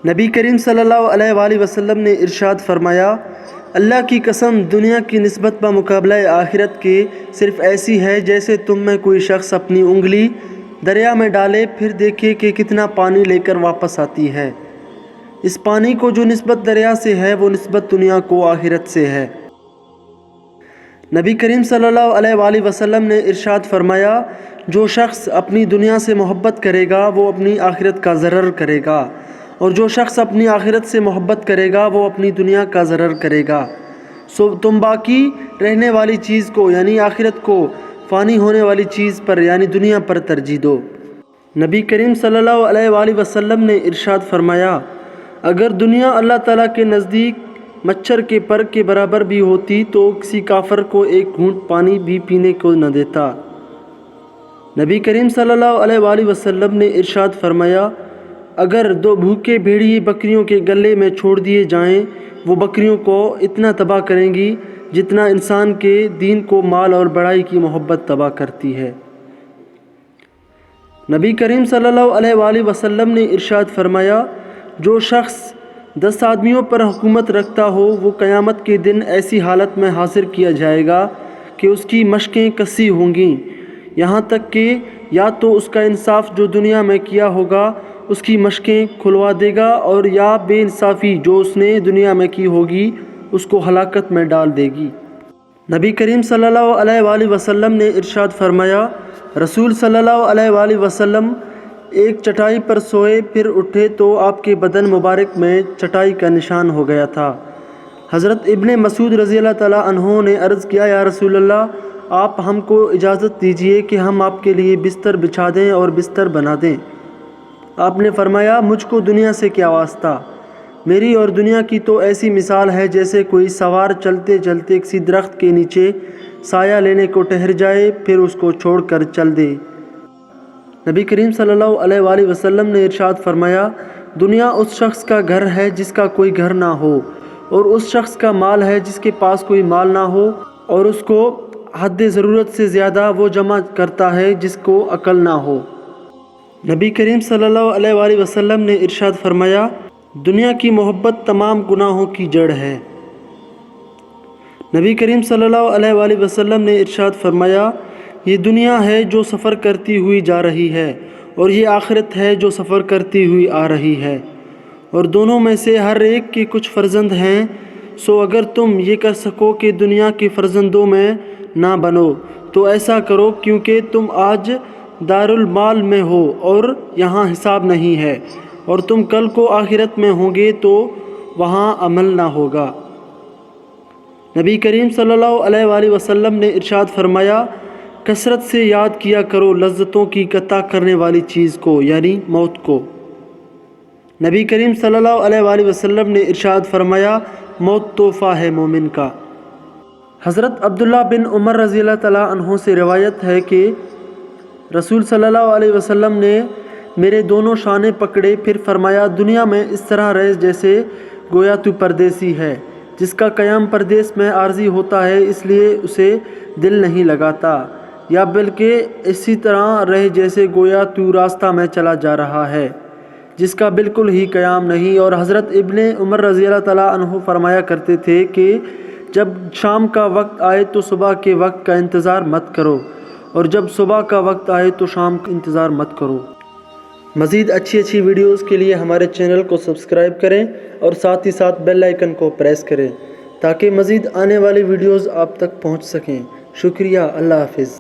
نبی کریم صلی اللہ علیہ وآلہ وسلم نے ارشاد فرمایا، اللہ کی قسم دنیا کی نسبت بمقابلہ آخرت کے صرف ایسی ہے جیسے تم میں کوئی شخص اپنی انگلی دریا میں ڈالے پھر دیکھے کہ کتنا پانی لے کر واپس آتی ہے۔ اس پانی کو جو نسبت دریا سے ہے وہ نسبت دنیا کو آخرت سے ہے۔ نبی کریم صلی اللہ علیہ وآلہ وسلم نے ارشاد فرمایا، جو شخص اپنی دنیا سے محبت کرے گا وہ اپنی آخرت کا ضرر کرے گا، اور جو شخص اپنی آخرت سے محبت کرے گا وہ اپنی دنیا کا ضرر کرے گا۔ سو تم باقی رہنے والی چیز کو یعنی آخرت کو فانی ہونے والی چیز پر یعنی دنیا پر ترجیح دو۔ نبی کریم صلی اللہ علیہ وآلہ وسلم نے ارشاد فرمایا، اگر دنیا اللہ تعالیٰ کے نزدیک مچھر کے پر کے برابر بھی ہوتی تو کسی کافر کو ایک گھونٹ پانی بھی پینے کو نہ دیتا۔ نبی کریم صلی اللہ علیہ وآلہ وسلم نے ارشاد فرمایا، اگر دو بھوکے بھیڑیے بکریوں کے گلے میں چھوڑ دیے جائیں وہ بکریوں کو اتنا تباہ کریں گی جتنا انسان کے دین کو مال اور بڑائی کی محبت تباہ کرتی ہے۔ نبی کریم صلی اللہ علیہ وآلہ وسلم نے ارشاد فرمایا، جو شخص 10 آدمیوں پر حکومت رکھتا ہو وہ قیامت کے دن ایسی حالت میں حاضر کیا جائے گا کہ اس کی مشقیں کسی ہوں گی، یہاں تک کہ یا تو اس کا انصاف جو دنیا میں کیا ہوگا اس کی مشقیں کھلوا دے گا، اور یا بے انصافی جو اس نے دنیا میں کی ہوگی اس کو ہلاکت میں ڈال دے گی۔ نبی کریم صلی اللہ علیہ وآلہ وسلم نے ارشاد فرمایا، رسول صلی اللہ علیہ وآلہ وسلم ایک چٹائی پر سوئے پھر اٹھے تو آپ کے بدن مبارک میں چٹائی کا نشان ہو گیا تھا۔ حضرت ابن مسعود رضی اللہ تعالیٰ عنہ نے عرض کیا، یا رسول اللہ، آپ ہم کو اجازت دیجئے کہ ہم آپ کے لیے بستر بچھا دیں اور بستر بنا دیں۔ آپ نے فرمایا، مجھ کو دنیا سے کیا واسطہ؟ میری اور دنیا کی تو ایسی مثال ہے جیسے کوئی سوار چلتے چلتے کسی درخت کے نیچے سایہ لینے کو ٹھہر جائے پھر اس کو چھوڑ کر چل دے۔ نبی کریم صلی اللہ علیہ وآلہ وسلم نے ارشاد فرمایا، دنیا اس شخص کا گھر ہے جس کا کوئی گھر نہ ہو، اور اس شخص کا مال ہے جس کے پاس کوئی مال نہ ہو، اور اس کو حد ضرورت سے زیادہ وہ جمع کرتا ہے جس کو عقل نہ ہو۔ نبی کریم صلی اللہ علیہ وآلہ وسلم نے ارشاد فرمایا، دنیا کی محبت تمام گناہوں کی جڑ ہے۔ نبی کریم صلی اللہ علیہ وآلہ وسلم نے ارشاد فرمایا، یہ دنیا ہے جو سفر کرتی ہوئی جا رہی ہے، اور یہ آخرت ہے جو سفر کرتی ہوئی آ رہی ہے، اور دونوں میں سے ہر ایک کے کچھ فرزند ہیں، سو اگر تم یہ کر سکو کہ دنیا کے فرزندوں میں نہ بنو تو ایسا کرو، کیونکہ تم آج دارالمال میں ہو اور یہاں حساب نہیں ہے، اور تم کل کو آخرت میں ہوں گے تو وہاں عمل نہ ہوگا۔ نبی کریم صلی اللہ علیہ وآلہ وسلم نے ارشاد فرمایا، کثرت سے یاد کیا کرو لذتوں کی قطع کرنے والی چیز کو یعنی موت کو۔ نبی کریم صلی اللہ علیہ وآلہ وسلم نے ارشاد فرمایا، موت تحفہ ہے مومن کا۔ حضرت عبداللہ بن عمر رضی اللہ تعالیٰ عنہ سے روایت ہے کہ رسول صلی اللہ علیہ وسلم نے میرے دونوں شانے پکڑے پھر فرمایا، دنیا میں اس طرح رہ جیسے گویا تو پردیسی ہے، جس کا قیام پردیس میں عارضی ہوتا ہے اس لیے اسے دل نہیں لگاتا، یا بلکہ اسی طرح رہ جیسے گویا تو راستہ میں چلا جا رہا ہے جس کا بالکل ہی قیام نہیں۔ اور حضرت ابن عمر رضی اللہ تعالیٰ عنہ فرمایا کرتے تھے کہ جب شام کا وقت آئے تو صبح کے وقت کا انتظار مت کرو، اور جب صبح کا وقت آئے تو شام کا انتظار مت کرو۔ مزید اچھی ویڈیوز کے لیے ہمارے چینل کو سبسکرائب کریں اور ساتھ ہی ساتھ بیل آئیکن کو پریس کریں تاکہ مزید آنے والی ویڈیوز آپ تک پہنچ سکیں۔ شکریہ، اللہ حافظ۔